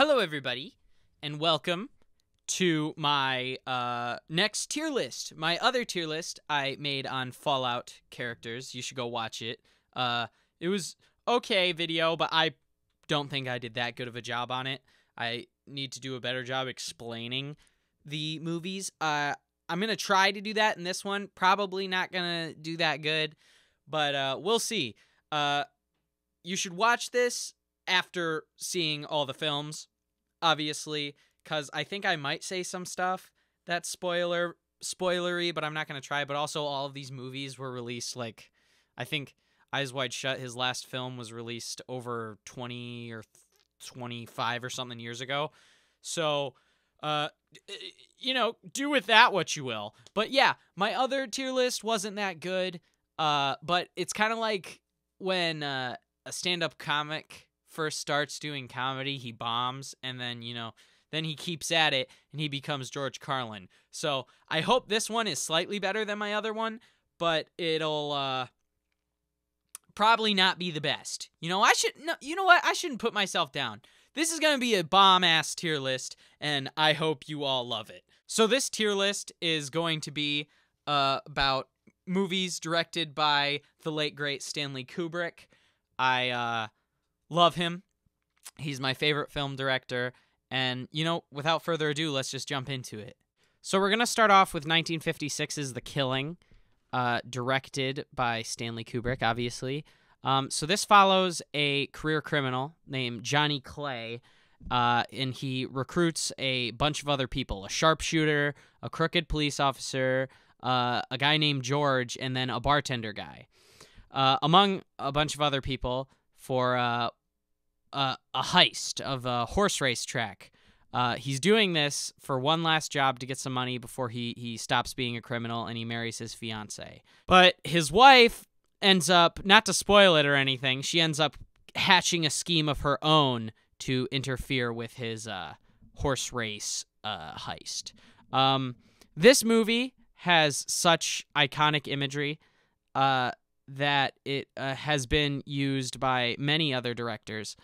Hello, everybody, and welcome to my next tier list. My other tier list I made on Fallout characters. You should go watch it. It was okay video, but I don't think I did that good of a job on it. I need to do a better job explaining the movies. I'm going to try to do that in this one. Probably not going to do that good, but we'll see. You should watch this after seeing all the films, obviously, because I think I might say some stuff that's spoilery, but I'm not going to try. But also, all of these movies were released, like, I think Eyes Wide Shut, his last film, was released over 20 or 25 or something years ago. So, do with that what you will. But yeah, my other tier list wasn't that good, but it's kind of like when a stand-up comic first starts doing comedy, he bombs, and then, then he keeps at it, and he becomes George Carlin. So I hope this one is slightly better than my other one, but it'll probably not be the best. You know what? I shouldn't put myself down. This is going to be a bomb-ass tier list, and I hope you all love it. So this tier list is going to be about movies directed by the late, great Stanley Kubrick. I love him. He's my favorite film director. And, without further ado, let's just jump into it. So we're going to start off with 1956's The Killing, directed by Stanley Kubrick, obviously. So this follows a career criminal named Johnny Clay, and he recruits a bunch of other people, a sharpshooter, a crooked police officer, a guy named George, and then a bartender guy, among a bunch of other people for a heist of a horse race track. He's doing this for one last job to get some money before he stops being a criminal and he marries his fiancée. But his wife ends up, not to spoil it or anything, she ends up hatching a scheme of her own to interfere with his horse race heist. This movie has such iconic imagery that it has been used by many other directors.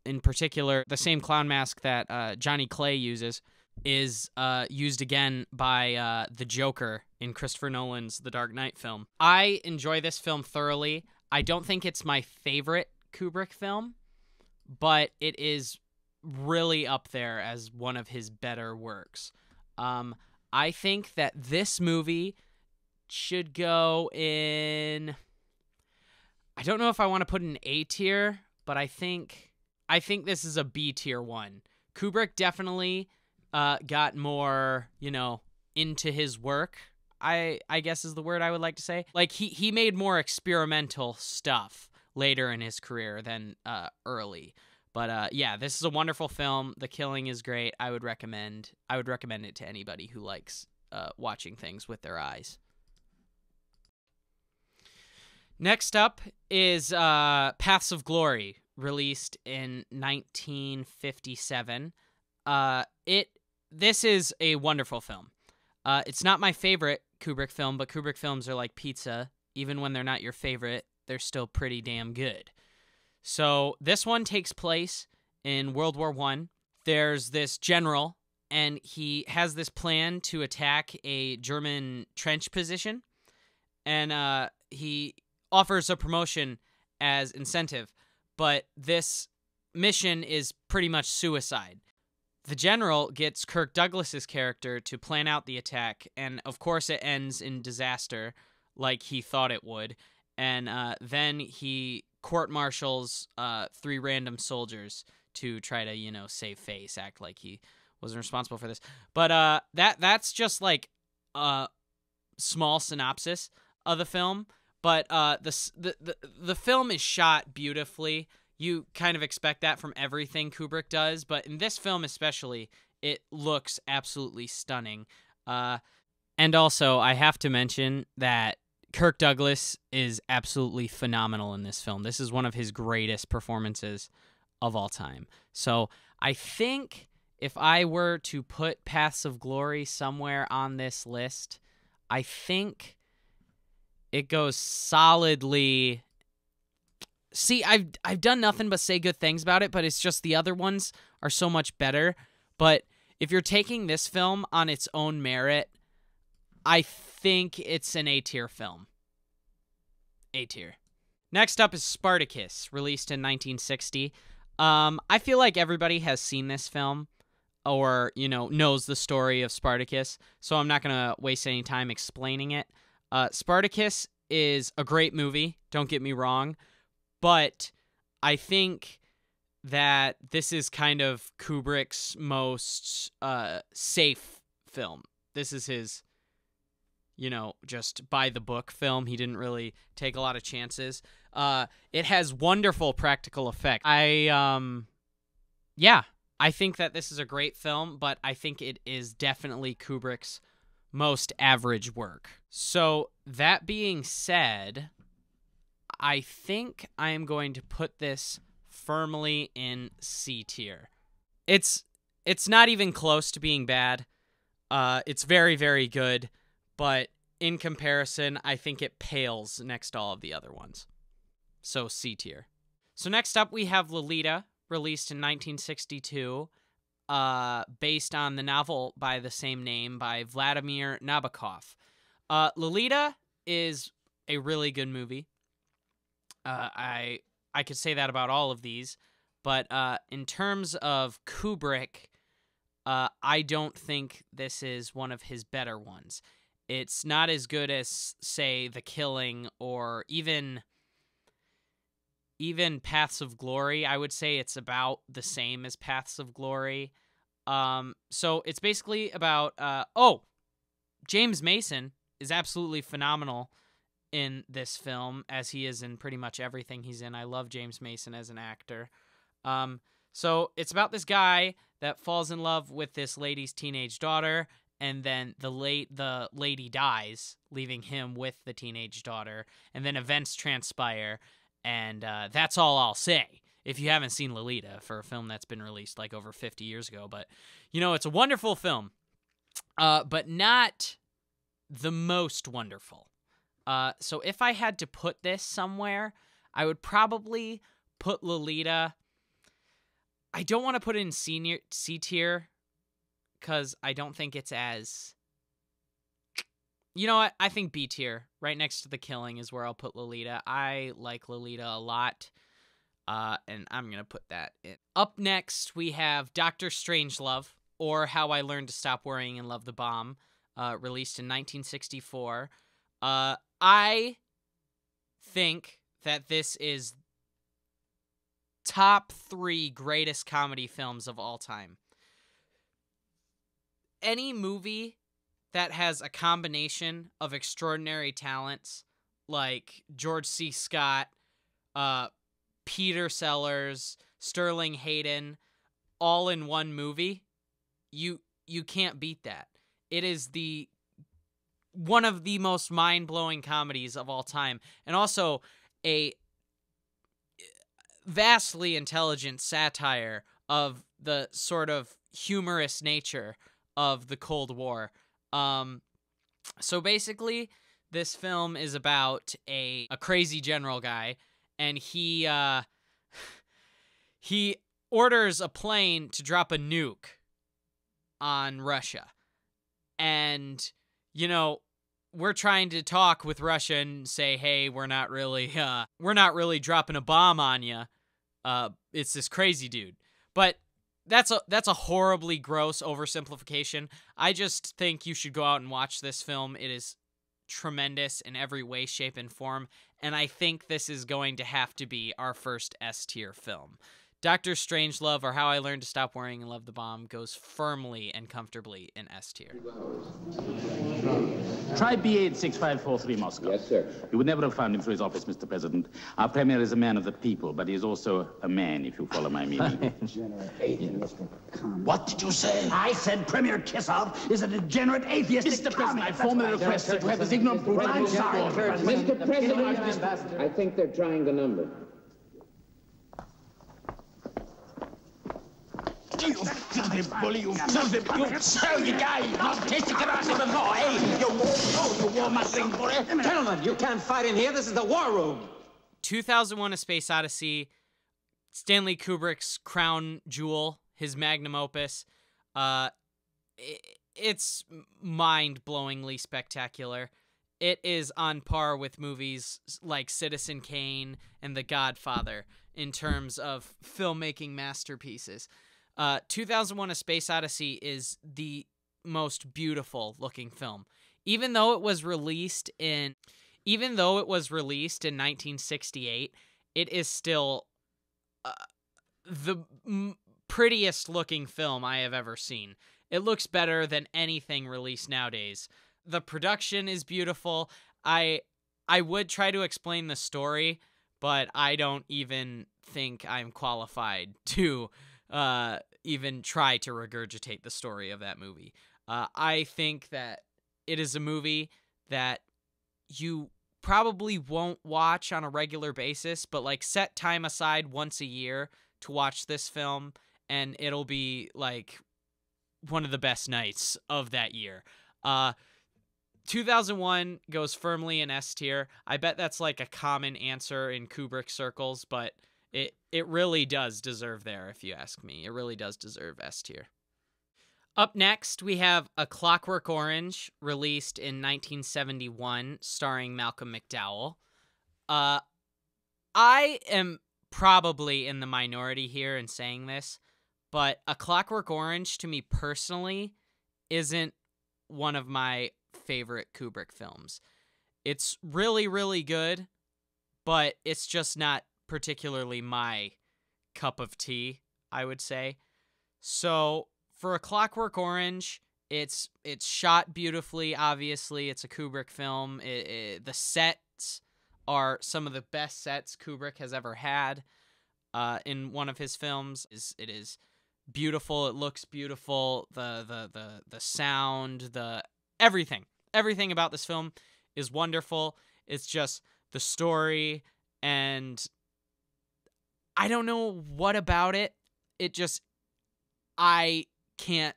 In particular, the same clown mask that Johnny Clay uses is used again by the Joker in Christopher Nolan's The Dark Knight film. I enjoy this film thoroughly. I don't think it's my favorite Kubrick film, but it is really up there as one of his better works. I think that this movie should go in... I don't know if I want to put an A tier, but I think this is a B tier one. Kubrick definitely got more, into his work, I guess is the word I would like to say. Like, he made more experimental stuff later in his career than early. But yeah, this is a wonderful film. The Killing is great. I would recommend it to anybody who likes watching things with their eyes. Next up is Paths of Glory, released in 1957. This is a wonderful film. It's not my favorite Kubrick film, but Kubrick films are like pizza. Even when they're not your favorite, they're still pretty damn good. So this one takes place in World War I. There's this general, and he has this plan to attack a German trench position, and he offers a promotion as incentive, but this mission is pretty much suicide. The general gets Kirk Douglas's character to plan out the attack, and of course it ends in disaster like he thought it would, and then he court-martials 3 random soldiers to try to, save face, act like he wasn't responsible for this. But that's just like a small synopsis of the film. But the film is shot beautifully. You kind of expect that from everything Kubrick does, but in this film especially, it looks absolutely stunning. And also, I have to mention that Kirk Douglas is absolutely phenomenal in this film. This is one of his greatest performances of all time. So I think if I were to put Paths of Glory somewhere on this list, I think it goes solidly... See, I've done nothing but say good things about it, but it's just the other ones are so much better. But if you're taking this film on its own merit, I think it's an A-tier film. A-tier. Next up is Spartacus, released in 1960. I feel like everybody has seen this film or, knows the story of Spartacus, so I'm not going to waste any time explaining it. Spartacus is a great movie, don't get me wrong, but I think that this is kind of Kubrick's most safe film. This is his, just by-the-book film. He didn't really take a lot of chances. It has wonderful practical effects. I think that this is a great film, but I think it is definitely Kubrick's most average work. So, that being said, I think I am going to put this firmly in C tier. It's not even close to being bad. It's very, very good, but in comparison, I think it pales next to all of the other ones. So C tier. So next up, we have Lolita, released in 1962, based on the novel by the same name by Vladimir Nabokov. Lolita is a really good movie. I could say that about all of these, but in terms of Kubrick, I don't think this is one of his better ones. It's not as good as, say, The Killing or even Paths of Glory. I would say it's about the same as Paths of Glory. So it's basically about, James Mason is absolutely phenomenal in this film, as he is in pretty much everything he's in. I love James Mason as an actor. So it's about this guy that falls in love with this lady's teenage daughter, and then the lady dies, leaving him with the teenage daughter, and then events transpire, and that's all I'll say if you haven't seen Lolita, for a film that's been released like over 50 years ago. But, it's a wonderful film, but not the most wonderful. So if I had to put this somewhere, I would probably put Lolita. I don't want to put it in C tier because I don't think it's as... You know what? I think B tier, right next to The Killing, is where I'll put Lolita. I like Lolita a lot, and I'm going to put that in. Up next, we have Dr. Strangelove, or How I Learned to Stop Worrying and Love the Bomb, released in 1964. I think that this is top 3 greatest comedy films of all time. Any movie that has a combination of extraordinary talents like George C. Scott, Peter Sellers, Sterling Hayden, all in one movie, you can't beat that. It is one of the most mind-blowing comedies of all time, and also a vastly intelligent satire of the sort of humorous nature of the Cold War. So basically, this film is about a crazy general guy, and he orders a plane to drop a nuke on Russia. And, we're trying to talk with Russia and say, hey, we're not really dropping a bomb on you. It's this crazy dude. But that's a horribly gross oversimplification. I just think you should go out and watch this film. It is tremendous in every way, shape, and form. And I think this is going to have to be our first S-tier film. Dr. Strangelove, or How I Learned to Stop Worrying and Love the Bomb, goes firmly and comfortably in S tier. Try B8653 Moscow. Yes, sir. You would never have found him through his office, Mr. President. Our Premier is a man of the people, but he is also a man, if you follow my meaning. Degenerate atheist. What did you say? I said Premier Kisov is a degenerate atheist. Mr. President, I formally request that to have this ignorant brute... I'm sorry, Mr. President, I think they're trying the number. You filthy bully, you filthy... You silly guy! Not tasting karate before, eh? You war-mustering bully! Gentlemen, you can't fight in here. This is the war room. 2001: A Space Odyssey, Stanley Kubrick's crown jewel, his magnum opus. It's mind-blowingly spectacular. It is on par with movies like Citizen Kane and The Godfather in terms of filmmaking masterpieces. 2001: A Space Odyssey is the most beautiful looking film. Even though it was released in 1968, it is still the prettiest looking film I have ever seen. It looks better than anything released nowadays. The production is beautiful. I would try to explain the story, but I don't even think I'm qualified to even try to regurgitate the story of that movie. I think that it is a movie that you probably won't watch on a regular basis, but like set time aside once a year to watch this film, and it'll be like one of the best nights of that year. 2001 goes firmly in S tier. I bet that's like a common answer in Kubrick circles, but it really does deserve there, if you ask me. It really does deserve S tier. Up next, we have A Clockwork Orange, released in 1971, starring Malcolm McDowell. I am probably in the minority here in saying this, but A Clockwork Orange, to me personally, isn't one of my favorite Kubrick films. It's really, really good, but it's just not particularly my cup of tea, I would say. So for A Clockwork Orange, it's shot beautifully, obviously. It's a Kubrick film. The sets are some of the best sets Kubrick has ever had in one of his films. It is beautiful. It looks beautiful. The sound, everything about this film is wonderful. It's just the story, and I don't know what about it. I can't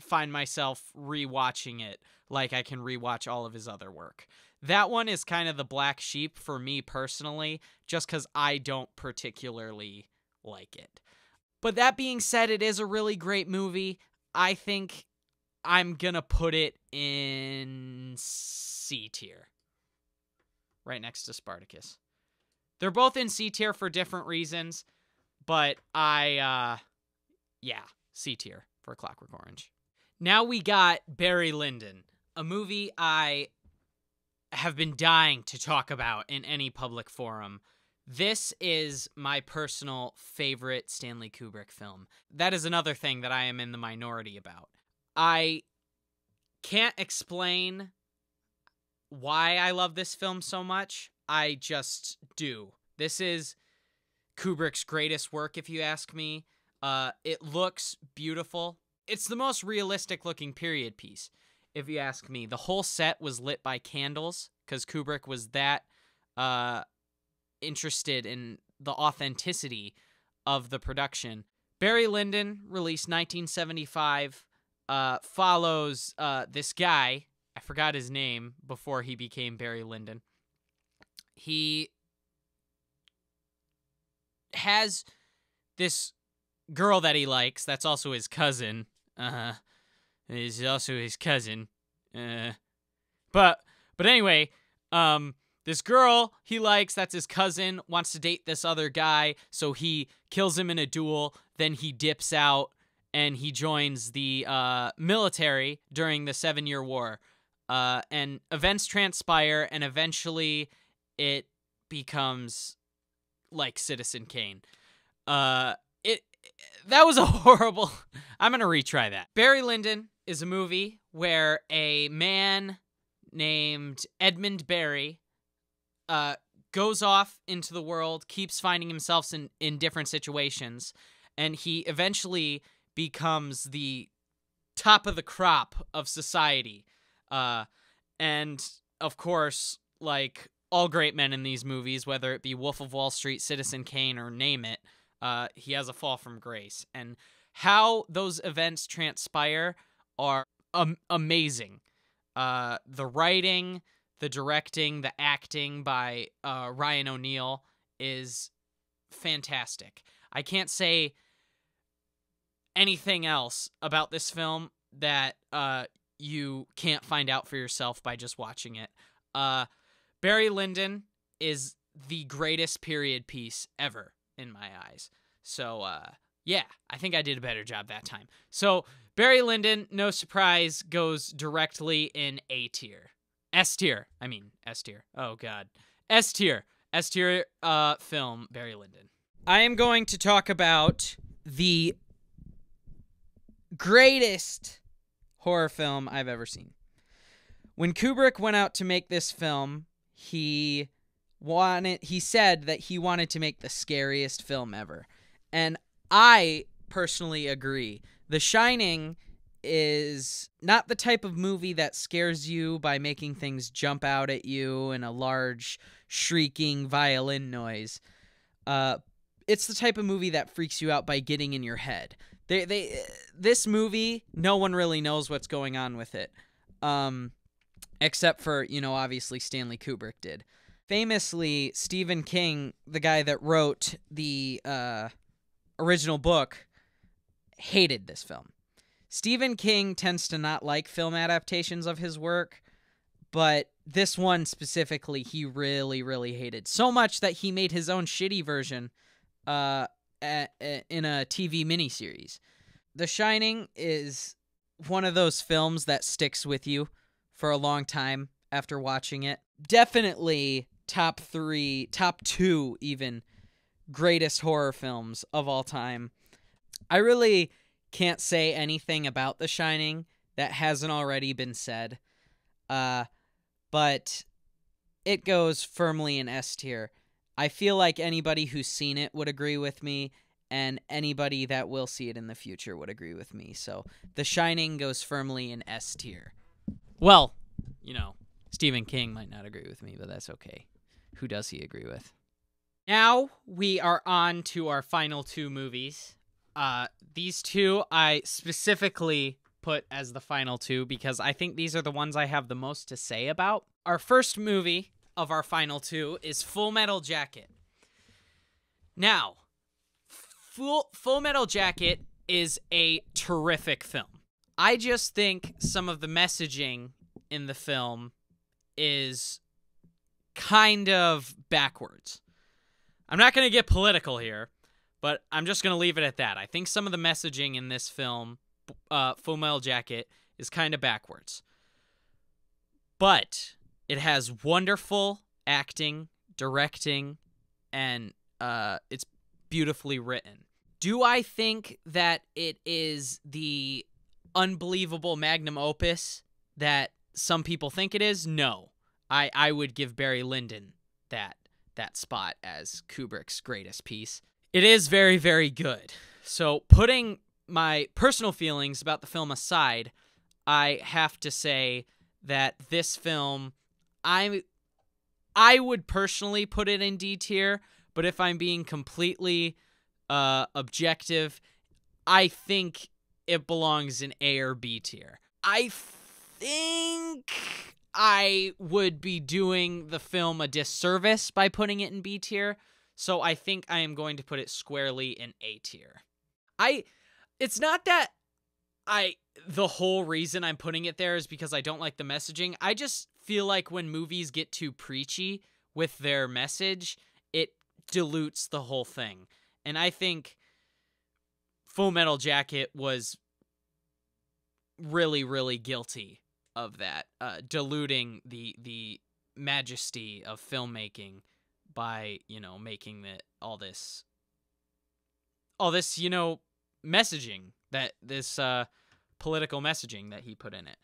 find myself rewatching it like I can rewatch all of his other work. That one is kind of the black sheep for me personally, just because I don't particularly like it. But that being said, it is a really great movie. I think I'm gonna put it in C tier, right next to Spartacus. They're both in C tier for different reasons, but C tier for Clockwork Orange. Now we got Barry Lyndon, a movie I have been dying to talk about in any public forum. This is my personal favorite Stanley Kubrick film. That is another thing that I am in the minority about. I can't explain why I love this film so much. I just do. This is Kubrick's greatest work, if you ask me. It looks beautiful. It's the most realistic looking period piece, if you ask me. The whole set was lit by candles because Kubrick was that interested in the authenticity of the production. Barry Lyndon, released 1975, follows this guy. I forgot his name before he became Barry Lyndon. He has this girl that he likes. That's also his cousin. Is also his cousin. But anyway, this girl he likes, that's his cousin, wants to date this other guy, so he kills him in a duel. Then he dips out and he joins the military during the 7-Year War. And events transpire, and eventually it becomes like Citizen Kane. That was a horrible... I'm going to retry that. Barry Lyndon is a movie where a man named Edmund Barry goes off into the world, keeps finding himself in different situations, and he eventually becomes the top of the crop of society. And, of course, like all great men in these movies, whether it be Wolf of Wall Street, Citizen Kane, or name it, he has a fall from grace. And how those events transpire are amazing. The writing, the directing, the acting by Ryan O'Neal is fantastic. I can't say anything else about this film that you can't find out for yourself by just watching it. Barry Lyndon is the greatest period piece ever in my eyes. So, yeah, I think I did a better job that time. So, Barry Lyndon, no surprise, goes directly in A tier. S tier. Oh, God. S tier. S tier film, Barry Lyndon. I am going to talk about the greatest horror film I've ever seen. When Kubrick went out to make this film, he said that he wanted to make the scariest film ever. And I personally agree. The Shining is not the type of movie that scares you by making things jump out at you and a large shrieking violin noise. It's the type of movie that freaks you out by getting in your head. This movie, no one really knows what's going on with it. Except for, obviously Stanley Kubrick did. Famously, Stephen King, the guy that wrote the original book, hated this film. Stephen King tends to not like film adaptations of his work, but this one specifically he really, really hated. So much that he made his own shitty version in a TV miniseries. The Shining is one of those films that sticks with you for a long time after watching it. Definitely top 2 even, greatest horror films of all time. I really can't say anything about The Shining that hasn't already been said, but it goes firmly in S tier. I feel like anybody who's seen it would agree with me, and anybody that will see it in the future would agree with me. So The Shining goes firmly in S tier. Well, Stephen King might not agree with me, but that's okay. Who does he agree with? Now we are on to our final 2 movies. These 2 I specifically put as the final 2 because I think these are the ones I have the most to say about. Our first movie of our final 2 is Full Metal Jacket. Now, Full Metal Jacket is a terrific film. I just think some of the messaging in the film is kind of backwards. I'm not going to get political here, but I'm just going to leave it at that. I think some of the messaging in this film, Full Metal Jacket, is kind of backwards. But it has wonderful acting, directing, and it's beautifully written. Do I think that it is the unbelievable magnum opus that some people think it is? No. I would give Barry Lyndon that spot as Kubrick's greatest piece. It is very, very good. So putting my personal feelings about the film aside, I have to say that this film, I would personally put it in D tier, but if I'm being completely objective, I think it belongs in A or B tier. I think I would be doing the film a disservice by putting it in B tier, so I think I am going to put it squarely in A tier. It's not that the whole reason I'm putting it there is because I don't like the messaging. I just feel like when movies get too preachy with their message, it dilutes the whole thing. And I think Full Metal Jacket was really, really guilty of that, diluting the majesty of filmmaking by, making all this, messaging, that this political messaging that he put in it.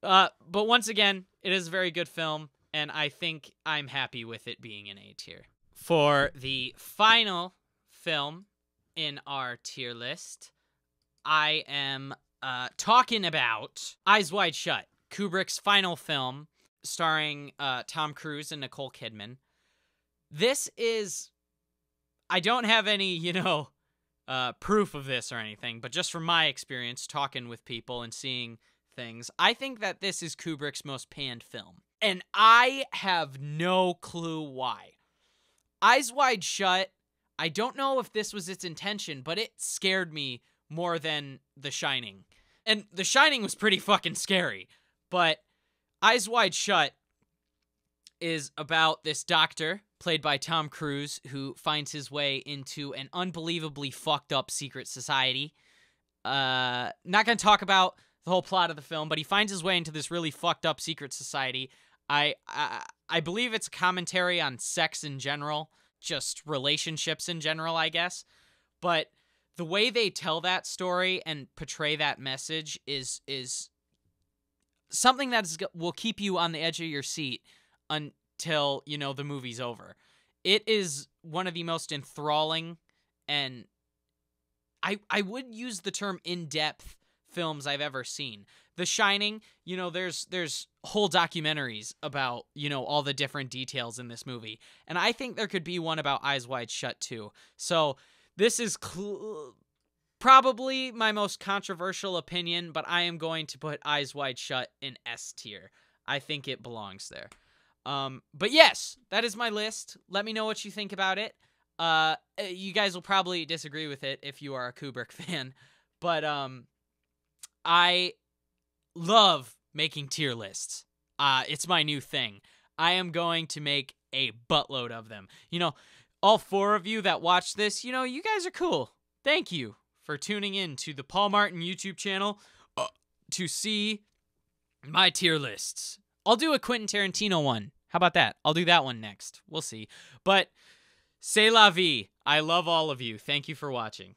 But once again, it is a very good film, and I think I'm happy with it being in A tier. For the final film in our tier list, I am talking about Eyes Wide Shut, Kubrick's final film starring Tom Cruise and Nicole Kidman. This is, I don't have any, proof of this or anything, but just from my experience talking with people and seeing things, I think that this is Kubrick's most panned film. And I have no clue why. Eyes Wide Shut, I don't know if this was its intention, but it scared me more than The Shining. And The Shining was pretty fucking scary. But Eyes Wide Shut is about this doctor, played by Tom Cruise, who finds his way into an unbelievably fucked up secret society. Not going to talk about the whole plot of the film, but he finds his way into this really fucked up secret society. I believe it's a commentary on sex in general, just relationships in general, I guess. But the way they tell that story and portray that message is something that will keep you on the edge of your seat until, you know, the movie's over. It is one of the most enthralling and I would use the term in-depth films I've ever seen. The Shining, you know, there's whole documentaries about, you know, all the different details in this movie. And I think there could be one about Eyes Wide Shut too. So this is probably my most controversial opinion, but I am going to put Eyes Wide Shut in S tier. I think it belongs there. But yes, that is my list. Let me know what you think about it. You guys will probably disagree with it if you are a Kubrick fan, but I love making tier lists. It's my new thing. I am going to make a buttload of them. You know, all 4 of you that watch this, you know, you guys are cool. Thank you for tuning in to the Paul Martin YouTube channel to see my tier lists. I'll do a Quentin Tarantino one. How about that? I'll do that one next. We'll see. But c'est la vie. I love all of you. Thank you for watching.